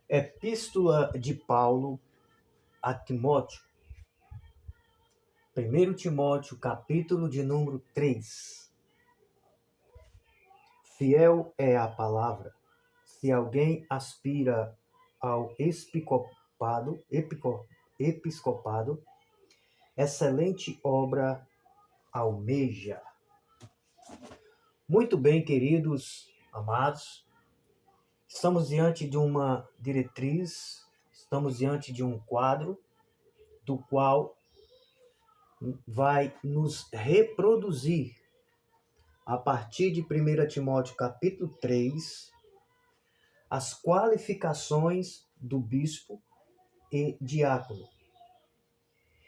Epístola de Paulo a Timóteo. 1 Timóteo, capítulo de número 3. Fiel é a palavra. Se alguém aspira ao episcopado, excelente obra almeja. Muito bem, queridos, amados, estamos diante de uma diretriz, estamos diante de um quadro do qual vai nos reproduzir a partir de 1 Timóteo capítulo 3, as qualificações do bispo e diácono.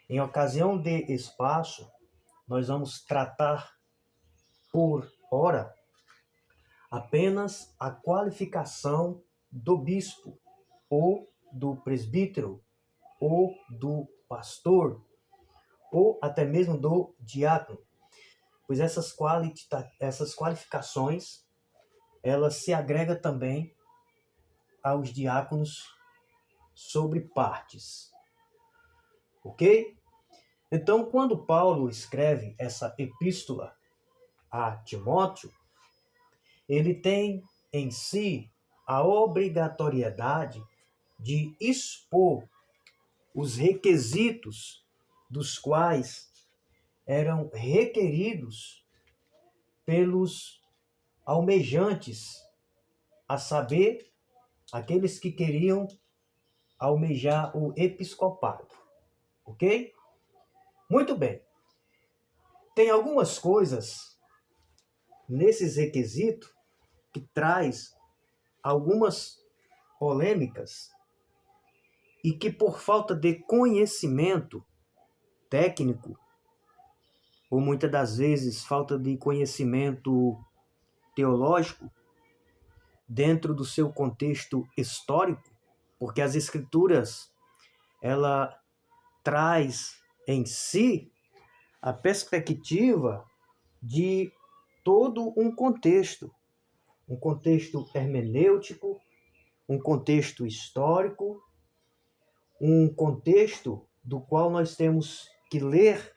Em ocasião de espaço, nós vamos tratar por hora apenas a qualificação do bispo, ou do presbítero, ou do pastor, ou até mesmo do diácono. Pois essas qualificações, elas se agregam também aos diáconos sobre partes. Ok? Então, quando Paulo escreve essa epístola a Timóteo, ele tem em si a obrigatoriedade de expor os requisitos dos quais eram requeridos pelos almejantes, a saber, aqueles que queriam almejar o episcopado. Ok? Muito bem. Tem algumas coisas nesses requisitos que traz algumas polêmicas e que, por falta de conhecimento técnico, ou muitas das vezes falta de conhecimento teológico dentro do seu contexto histórico, porque as escrituras ela traz em si a perspectiva de todo um contexto hermenêutico, um contexto histórico, um contexto do qual nós temos que ler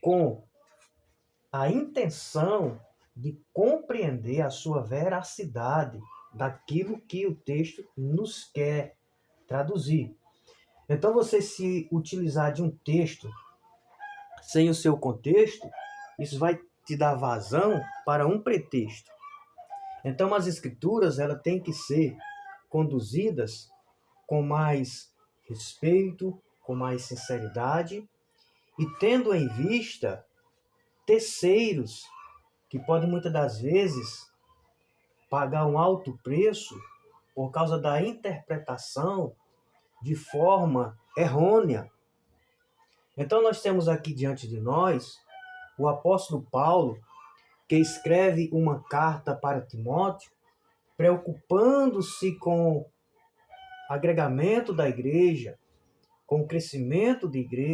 com a intenção de compreender a sua veracidade daquilo que o texto nos quer traduzir. Então, você se utilizar de um texto sem o seu contexto, isso vai te dar vazão para um pretexto. Então, as escrituras elas têm que ser conduzidas com mais respeito, com mais sinceridade e tendo em vista terceiros que podem muitas das vezes pagar um alto preço por causa da interpretação de forma errônea. Então nós temos aqui diante de nós o apóstolo Paulo, que escreve uma carta para Timóteo, preocupando-se com o agregamento da igreja, com o crescimento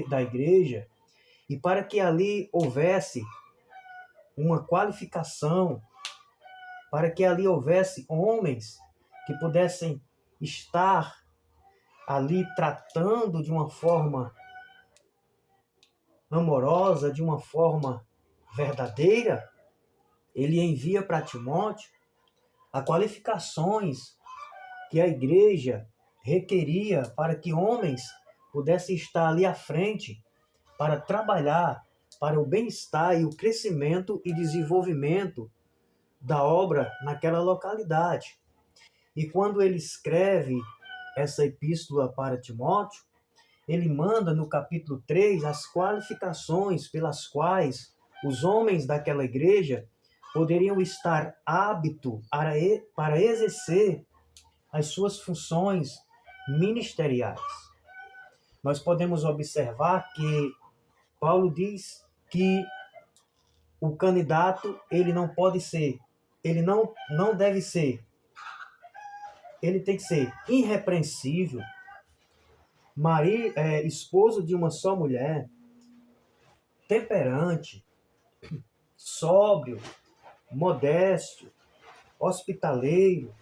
da igreja, e para que ali houvesse uma qualificação, para que ali houvesse homens que pudessem estar ali tratando de uma forma amorosa, de uma forma verdadeira, ele envia para Timóteo as qualificações que a igreja requeria para que homens pudessem estar ali à frente para trabalhar para o bem-estar e o crescimento e desenvolvimento da obra naquela localidade. E quando ele escreve essa epístola para Timóteo, ele manda no capítulo 3 as qualificações pelas quais os homens daquela igreja poderiam estar aptos para exercer as suas funções ministeriais. Nós podemos observar que Paulo diz que o candidato ele não pode ser, ele não deve ser, ele tem que ser irrepreensível, esposo de uma só mulher, temperante, sóbrio, modesto, hospitaleiro,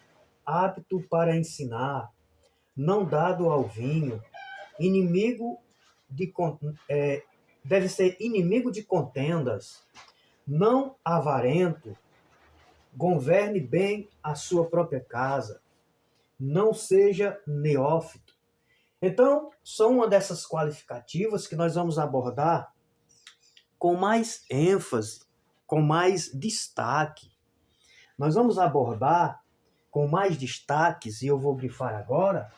apto para ensinar, não dado ao vinho, inimigo de, deve ser inimigo de contendas, não avarento, governe bem a sua própria casa, não seja neófito. Então, são uma dessas qualificativas que nós vamos abordar com mais ênfase, com mais destaque. Nós vamos abordar com mais destaques, e eu vou grifar agora,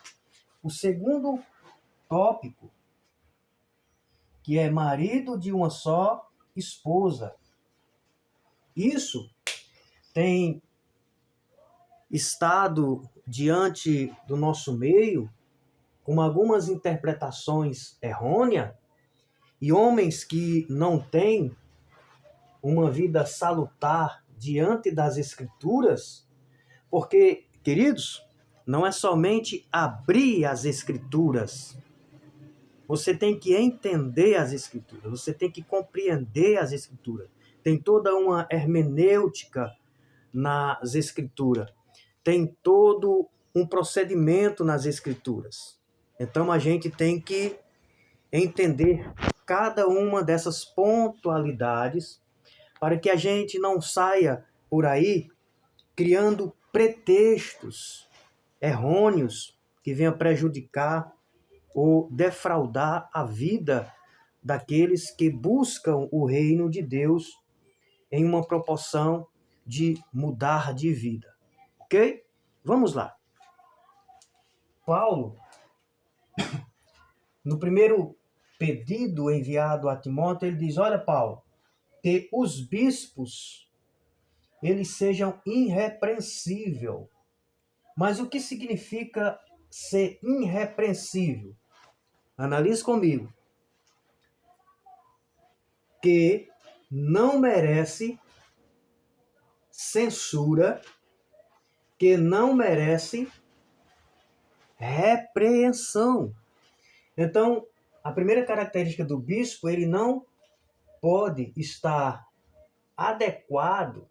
o segundo tópico, que é marido de uma só esposa. Isso tem estado diante do nosso meio com algumas interpretações errôneas e homens que não têm uma vida salutar diante das Escrituras, porque, queridos, não é somente abrir as Escrituras. Você tem que entender as Escrituras, você tem que compreender as Escrituras. Tem toda uma hermenêutica nas Escrituras. Tem todo um procedimento nas Escrituras. Então a gente tem que entender cada uma dessas pontualidades para que a gente não saia por aí criando pretextos errôneos que venham prejudicar ou defraudar a vida daqueles que buscam o reino de Deus em uma proporção de mudar de vida. Ok? Vamos lá. Paulo, no primeiro pedido enviado a Timóteo, ele diz: olha, Paulo, que os bispos eles sejam irrepreensíveis. Mas o que significa ser irrepreensível? Analise comigo. Que não merece censura, que não merece repreensão. Então, a primeira característica do bispo, ele não pode estar adequado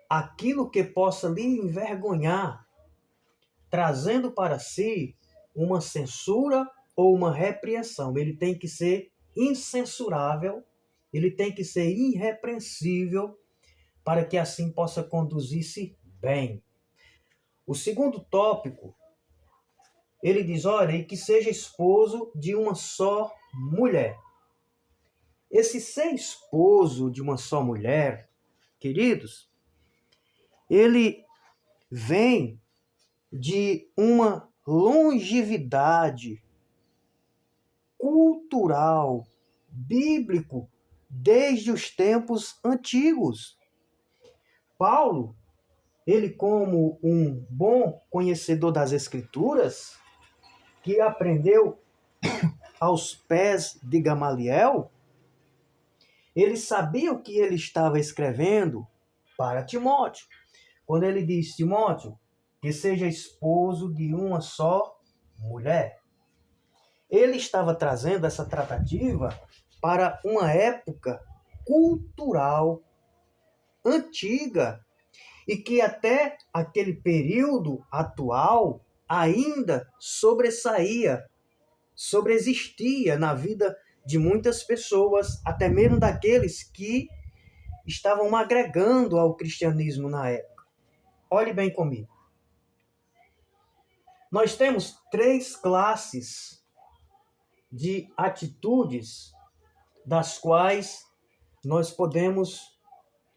àquilo que possa lhe envergonhar, trazendo para si uma censura ou uma repreensão. Ele tem que ser incensurável, ele tem que ser irrepreensível, para que assim possa conduzir-se bem. O segundo tópico, ele diz, olha, e que seja esposo de uma só mulher. Esse ser esposo de uma só mulher, queridos, ele vem de uma longevidade cultural, bíblico, desde os tempos antigos. Paulo, ele como um bom conhecedor das Escrituras, que aprendeu aos pés de Gamaliel, ele sabia o que ele estava escrevendo para Timóteo. Quando ele diz, Timóteo, que seja esposo de uma só mulher. Ele estava trazendo essa tratativa para uma época cultural antiga e que até aquele período atual ainda sobreexistia na vida de muitas pessoas, até mesmo daqueles que estavam agregando ao cristianismo na época. Olhe bem comigo. Nós temos 3 classes de atitudes das quais nós podemos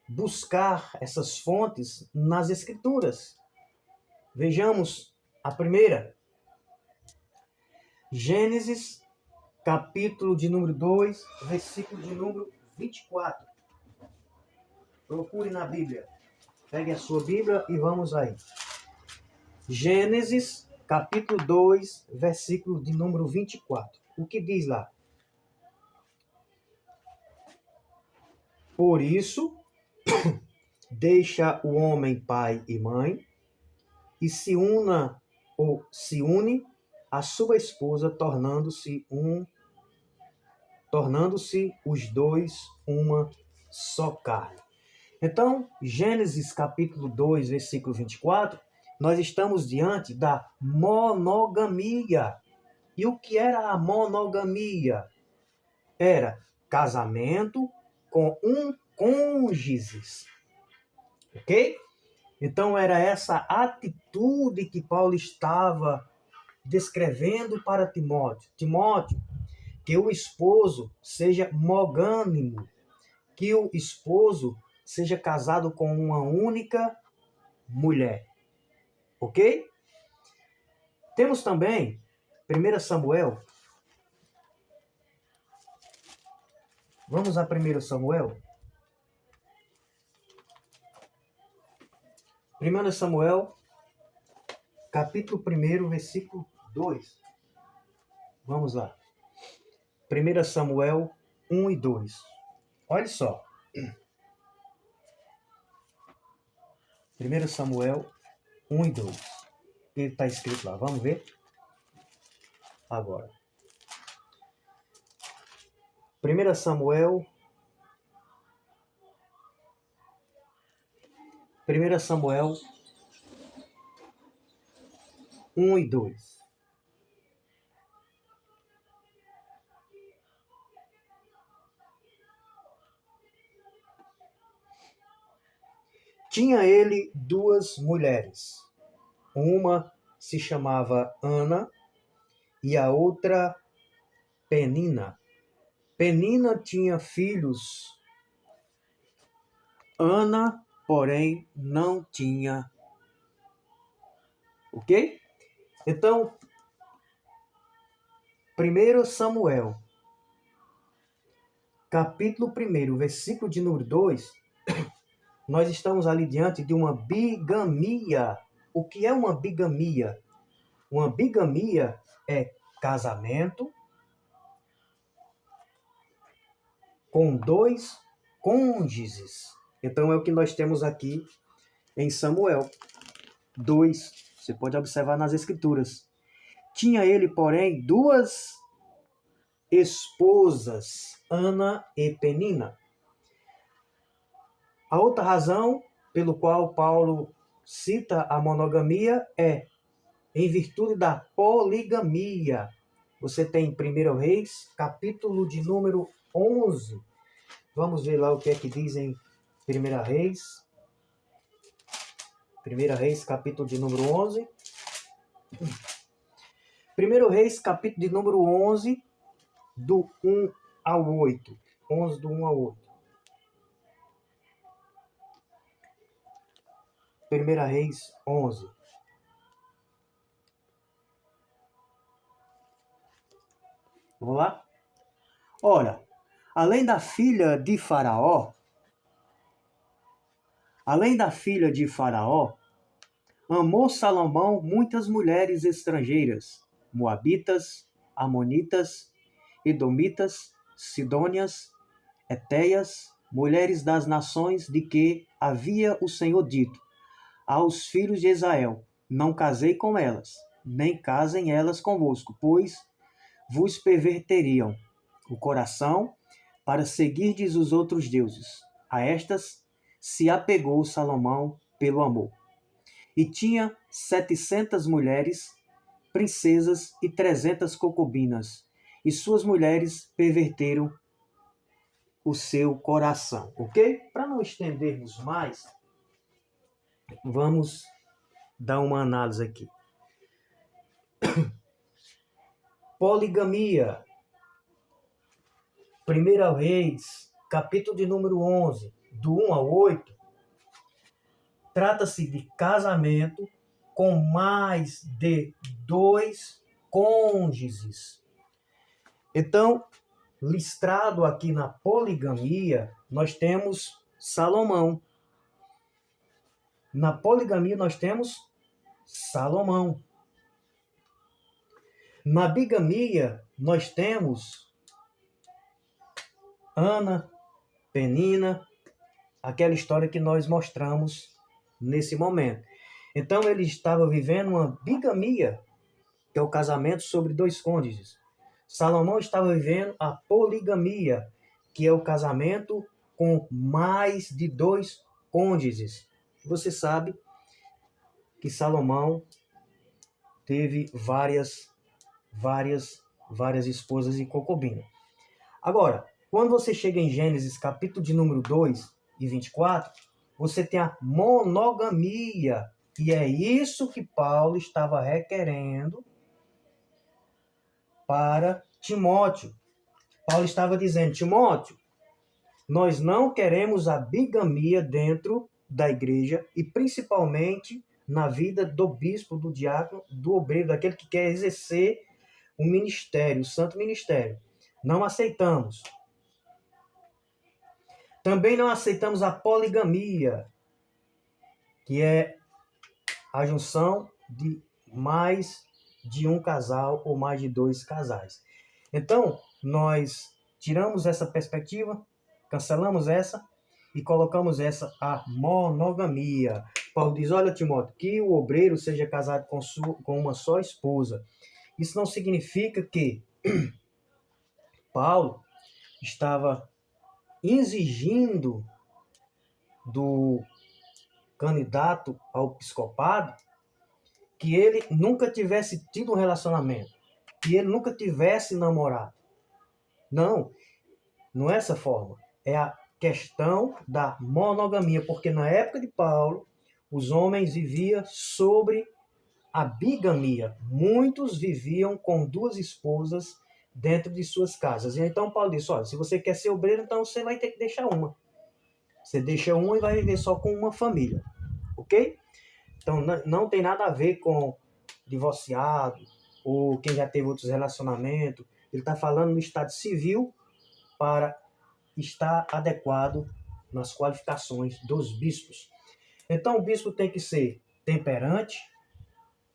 buscar essas fontes nas Escrituras. Vejamos a primeira. Gênesis, capítulo de número 2, versículo de número 24. Procure na Bíblia. Pegue a sua Bíblia e vamos aí. Gênesis, capítulo 2, versículo de número 24. O que diz lá? Por isso, deixa o homem pai e mãe e se une a sua esposa, tornando-se os dois uma só carne. Então, Gênesis capítulo 2, versículo 24, nós estamos diante da monogamia. E o que era a monogamia? Era casamento com um cônjuge. Ok? Então era essa atitude que Paulo estava descrevendo para Timóteo. Timóteo, que o esposo seja monogâmico, que o esposo seja casado com uma única mulher. Ok? Temos também 1 Samuel. Vamos a 1 Samuel. 1 Samuel, capítulo 1, versículo 2. Vamos lá. 1 Samuel 1 e 2. Olha só. 1 Samuel 1 e 2. O que está escrito lá? Vamos ver agora. 1 Samuel 1 e 2. Tinha ele duas mulheres. Uma se chamava Ana e a outra Penina. Penina tinha filhos. Ana, porém, não tinha. Ok? Então, 1 Samuel, capítulo 1, versículo de número 2, nós estamos ali diante de uma bigamia. O que é uma bigamia? Uma bigamia é casamento com dois cônjuges. Então é o que nós temos aqui em Samuel 2. Você pode observar nas escrituras. Tinha ele, porém, duas esposas, Ana e Penina. A outra razão pelo qual Paulo cita a monogamia é em virtude da poligamia. Você tem 1 Reis, capítulo de número 11. Vamos ver lá o que é que diz em 1 Reis. 1 Reis, capítulo de número 11. 1 Reis, capítulo de número 11, do 1 ao 8. 11 do 1 ao 8. 1 Reis 11. Vamos lá? Ora, além da filha de Faraó, amou Salomão muitas mulheres estrangeiras, moabitas, amonitas, edomitas, sidônias, etéias, mulheres das nações de que havia o Senhor dito aos filhos de Israel: não casei com elas, nem casem elas convosco, pois vos perverteriam o coração para seguirdes os outros deuses. A estas se apegou Salomão pelo amor. E tinha 700 mulheres, princesas e 300 concubinas, e suas mulheres perverteram o seu coração, ok? Para não estendermos mais, vamos dar uma análise aqui. Poligamia. 1 Reis, capítulo de número 11, do 1 ao 8, trata-se de casamento com mais de dois cônjuges. Então, listrado aqui na poligamia, nós temos Salomão. Na poligamia nós temos Salomão. Na bigamia nós temos Ana, Penina, aquela história que nós mostramos nesse momento. Então ele estava vivendo uma bigamia, que é o casamento sobre dois cônjuges. Salomão estava vivendo a poligamia, que é o casamento com mais de dois cônjuges. Você sabe que Salomão teve várias esposas e concubinas. Agora, quando você chega em Gênesis, capítulo de número 2 e 24, você tem a monogamia. E é isso que Paulo estava requerendo para Timóteo. Paulo estava dizendo, Timóteo, nós não queremos a bigamia dentro da igreja e principalmente na vida do bispo, do diácono, do obreiro, daquele que quer exercer o ministério, o santo ministério. Não aceitamos. Também não aceitamos a poligamia, que é a junção de mais de um casal ou mais de 2 casais. Então, nós tiramos essa perspectiva, cancelamos essa e colocamos essa, a monogamia. Paulo diz, olha, Timóteo, que o obreiro seja casado com uma só esposa. Isso não significa que Paulo estava exigindo do candidato ao episcopado que ele nunca tivesse tido um relacionamento, que ele nunca tivesse namorado. Não, não é essa forma. É a questão da monogamia, porque na época de Paulo, os homens viviam sobre a bigamia. Muitos viviam com 2 esposas dentro de suas casas. E então Paulo disse, olha, se você quer ser obreiro, então você vai ter que deixar uma. Você deixa uma e vai viver só com uma família. Ok? Então não tem nada a ver com divorciado ou quem já teve outros relacionamentos. Ele está falando no estado civil para estar adequado nas qualificações dos bispos. Então o bispo tem que ser temperante,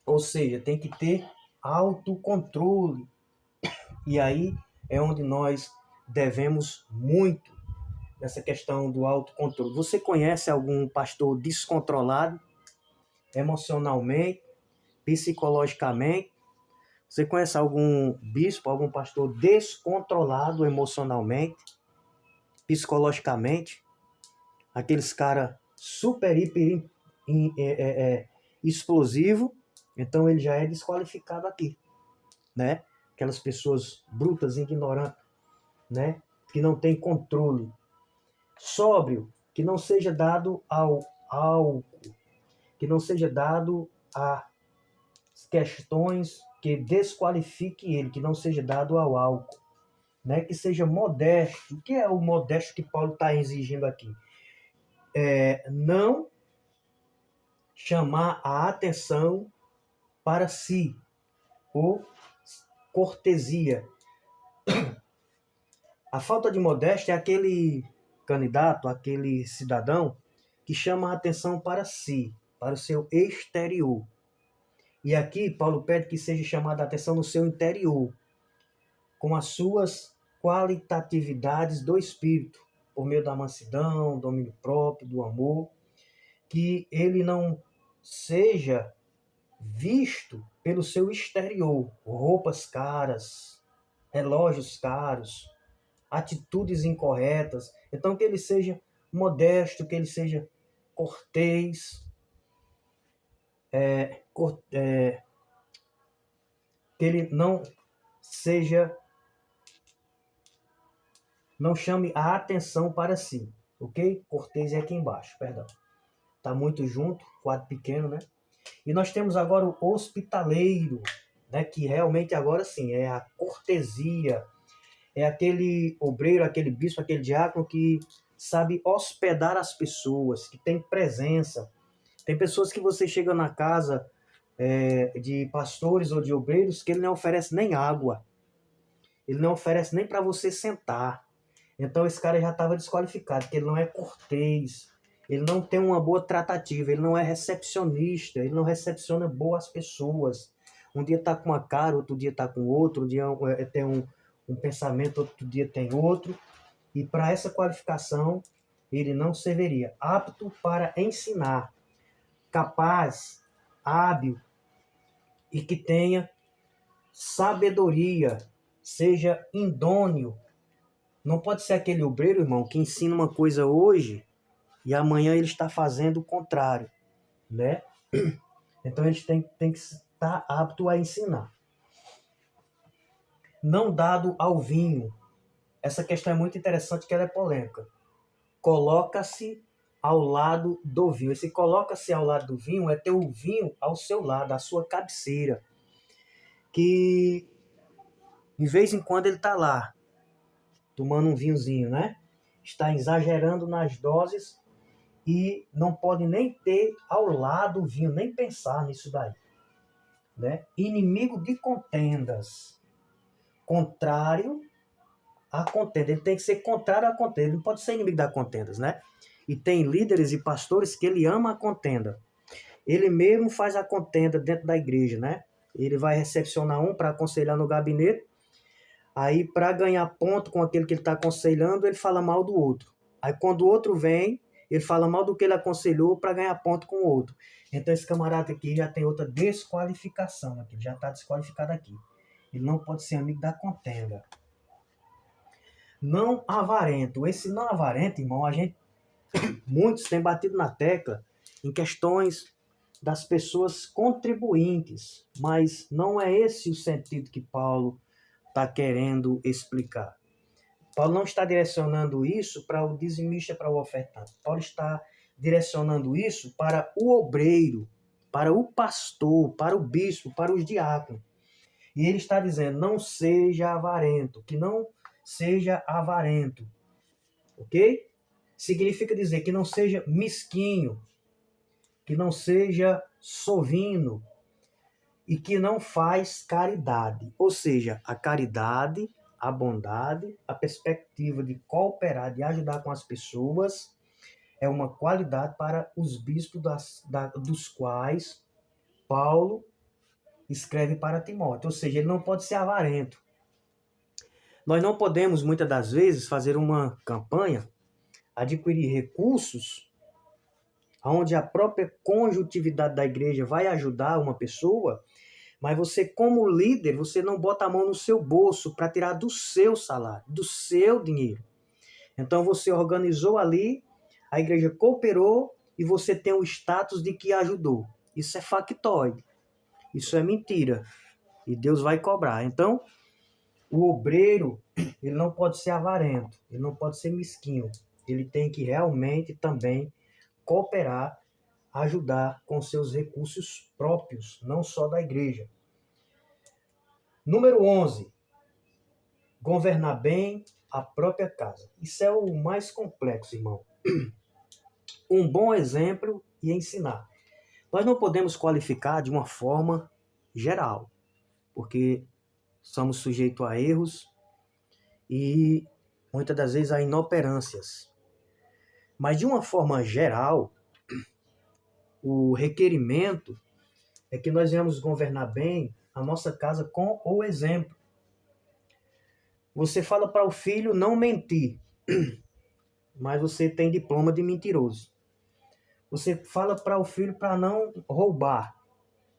ou seja, tem que ter autocontrole. E aí é onde nós devemos muito nessa questão do autocontrole. Você conhece algum pastor descontrolado emocionalmente, psicologicamente? Você conhece algum bispo, algum pastor descontrolado emocionalmente, psicologicamente? Aqueles cara super, hiper explosivo, então ele já é desqualificado aqui, né? Aquelas pessoas brutas, ignorantes, né? Que não tem controle. Sóbrio, que não seja dado ao álcool, que não seja dado a questões que desqualifique ele, que não seja dado ao álcool, né? Que seja modesto. O que é o modesto que Paulo está exigindo aqui? Não chamar a atenção para si, ou cortesia. A falta de modéstia é aquele candidato, aquele cidadão que chama a atenção para si, para o seu exterior. E aqui Paulo pede que seja chamada a atenção no seu interior, com as suas qualitatividades do espírito, por meio da mansidão, domínio próprio, do amor, que ele não seja visto pelo seu exterior, roupas caras, relógios caros, atitudes incorretas. Então que ele seja modesto, que ele seja cortês, que ele não chame a atenção para si, ok? Cortês é aqui embaixo, perdão. Tá muito junto, quadro pequeno, né? E nós temos agora o hospitaleiro, né? Que realmente agora sim é a cortesia, é aquele obreiro, aquele bispo, aquele diácono que sabe hospedar as pessoas, que tem presença. Tem pessoas que você chega na casa de pastores ou de obreiros que ele não oferece nem água. Ele não oferece nem para você sentar. Então esse cara já estava desqualificado, porque ele não é cortês, ele não tem uma boa tratativa, ele não é recepcionista, ele não recepciona boas pessoas. Um dia está com uma cara, outro dia está com outro, um dia tem um pensamento, outro dia tem outro. E para essa qualificação, ele não serviria. Apto para ensinar, capaz, hábil e que tenha sabedoria, seja idôneo. Não pode ser aquele obreiro, irmão, que ensina uma coisa hoje e amanhã ele está fazendo o contrário, né? Então eles têm que estar apto a ensinar. Não dado ao vinho. Essa questão é muito interessante, que ela é polêmica. Coloca-se ao lado do vinho. Esse coloca-se ao lado do vinho é ter o vinho ao seu lado, à sua cabeceira. Que, de vez em quando, ele está lá, tomando um vinhozinho, né? Está exagerando nas doses e não pode nem ter ao lado o vinho, nem pensar nisso daí. Né? Inimigo de contendas. Contrário à contenda. Ele tem que ser contrário à contenda. Ele não pode ser inimigo das contendas, né? E tem líderes e pastores que ele ama a contenda. Ele mesmo faz a contenda dentro da igreja, né? Ele vai recepcionar um para aconselhar no gabinete. Aí, para ganhar ponto com aquele que ele está aconselhando, ele fala mal do outro. Aí, quando o outro vem, ele fala mal do que ele aconselhou para ganhar ponto com o outro. Então, esse camarada aqui já tem outra desqualificação. Aqui. Ele já está desqualificado aqui. Ele não pode ser amigo da contenda. Não avarento. Esse não avarento, irmão, muitos têm batido na tecla em questões das pessoas contribuintes, mas não é esse o sentido que Paulo está querendo explicar. Paulo não está direcionando isso para o dizimista, para o ofertante. Paulo está direcionando isso para o obreiro, para o pastor, para o bispo, para os diáconos. E ele está dizendo, não seja avarento, que não seja avarento. Ok? Significa dizer que não seja mesquinho, que não seja sovino e que não faz caridade. Ou seja, a caridade, a bondade, a perspectiva de cooperar, de ajudar com as pessoas, é uma qualidade para os bispos dos quais Paulo escreve para Timóteo. Ou seja, ele não pode ser avarento. Nós não podemos, muitas das vezes, fazer uma campanha, adquirir recursos, onde a própria conjuntividade da igreja vai ajudar uma pessoa, mas você, como líder, você não bota a mão no seu bolso para tirar do seu salário, do seu dinheiro. Então você organizou ali, a igreja cooperou e você tem o status de que ajudou. Isso é factóide. Isso é mentira. E Deus vai cobrar. Então, o obreiro, ele não pode ser avarento, ele não pode ser mesquinho. Ele tem que realmente também cooperar, ajudar com seus recursos próprios, não só da igreja. Número 11. Governar bem a própria casa. Isso é o mais complexo, irmão. Um bom exemplo e ensinar. Nós não podemos qualificar de uma forma geral, porque somos sujeitos a erros e muitas das vezes a inoperâncias. Mas de uma forma geral, o requerimento é que nós venhamos governar bem a nossa casa com o exemplo. Você fala para o filho não mentir, mas você tem diploma de mentiroso. Você fala para o filho para não roubar,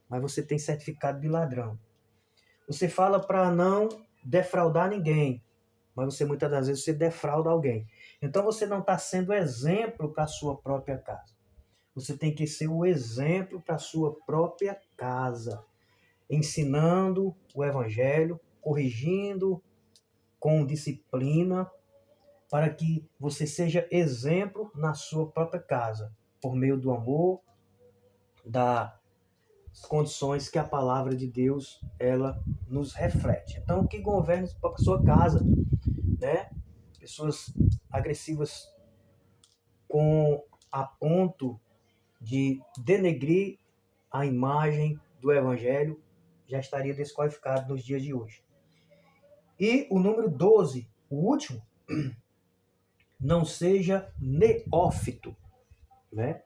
mas você tem certificado de ladrão. Você fala para não defraudar ninguém, mas você muitas das vezes você defrauda alguém. Então você não está sendo exemplo para a sua própria casa. Você tem que ser o exemplo para a sua própria casa, ensinando o evangelho, corrigindo com disciplina, para que você seja exemplo na sua própria casa, por meio do amor, das condições que a palavra de Deus ela nos reflete. Então, que governe a sua casa, né? Pessoas agressivas a ponto de denegrir a imagem do evangelho já estaria desqualificado nos dias de hoje. E o número 12, o último, não seja neófito, né?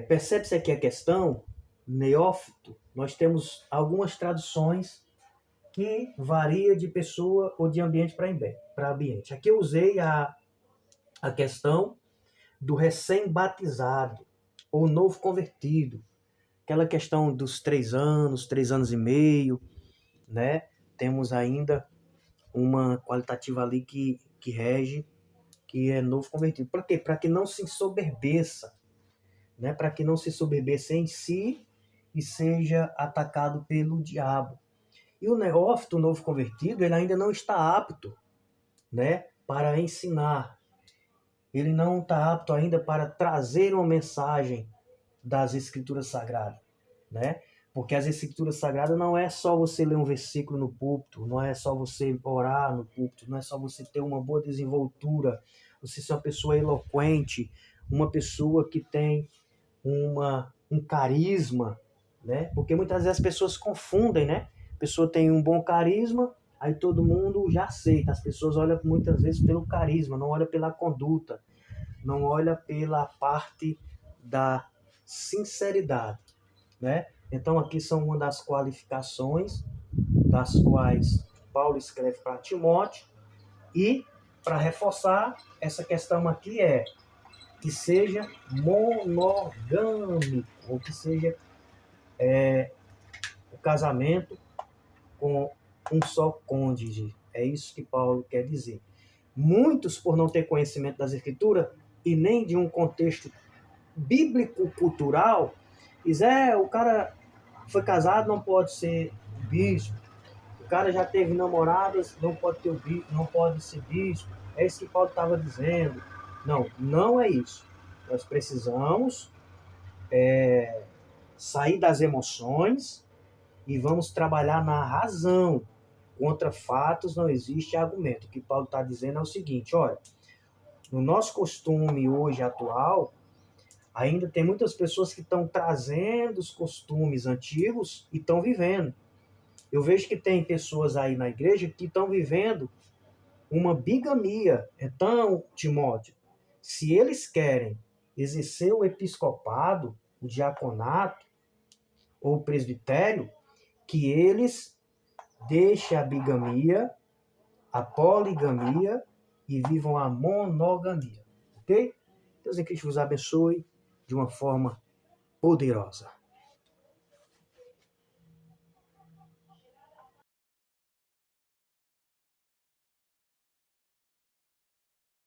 Percebe-se aqui a questão, neófito, nós temos algumas traduções que varia de pessoa ou de ambiente para ambiente. Aqui eu usei a questão do recém-batizado ou novo convertido, aquela questão dos 3 anos e meio, né? Temos ainda uma qualitativa ali que rege, que é novo convertido. Para quê? Para que não se ensoberbeça, né, para que não se soberbece em si e seja atacado pelo diabo. E o neófito, o novo convertido, ele ainda não está apto, né, para ensinar. Ele não está apto ainda para trazer uma mensagem das Escrituras Sagradas, né? Porque as Escrituras Sagradas não é só você ler um versículo no púlpito, não é só você orar no púlpito, não é só você ter uma boa desenvoltura, você ser uma pessoa eloquente, uma pessoa que tem um carisma, né? Porque muitas vezes as pessoas confundem, né? A pessoa tem um bom carisma, aí todo mundo já aceita. As pessoas olham muitas vezes pelo carisma, não olham pela conduta, não olham pela parte da sinceridade, né? Então aqui são uma das qualificações das quais Paulo escreve para Timóteo, e para reforçar essa questão aqui que seja monogâmico, ou que seja o casamento com um só cônjuge. É isso que Paulo quer dizer. Muitos, por não ter conhecimento das Escrituras e nem de um contexto bíblico-cultural, dizem, o cara foi casado, não pode ser bispo. O cara já teve namoradas, não pode ter não pode ser bispo. É isso que Paulo estava dizendo. Não, não é isso. Nós precisamos sair das emoções e vamos trabalhar na razão. Contra fatos não existe argumento. O que Paulo está dizendo é o seguinte, olha, no nosso costume hoje atual, ainda tem muitas pessoas que estão trazendo os costumes antigos e estão vivendo. Eu vejo que tem pessoas aí na igreja que estão vivendo uma bigamia. Então, Timóteo, se eles querem exercer o episcopado, o diaconato ou o presbitério, que eles deixem a bigamia, a poligamia e vivam a monogamia. Ok? Deus em Cristo vos abençoe de uma forma poderosa.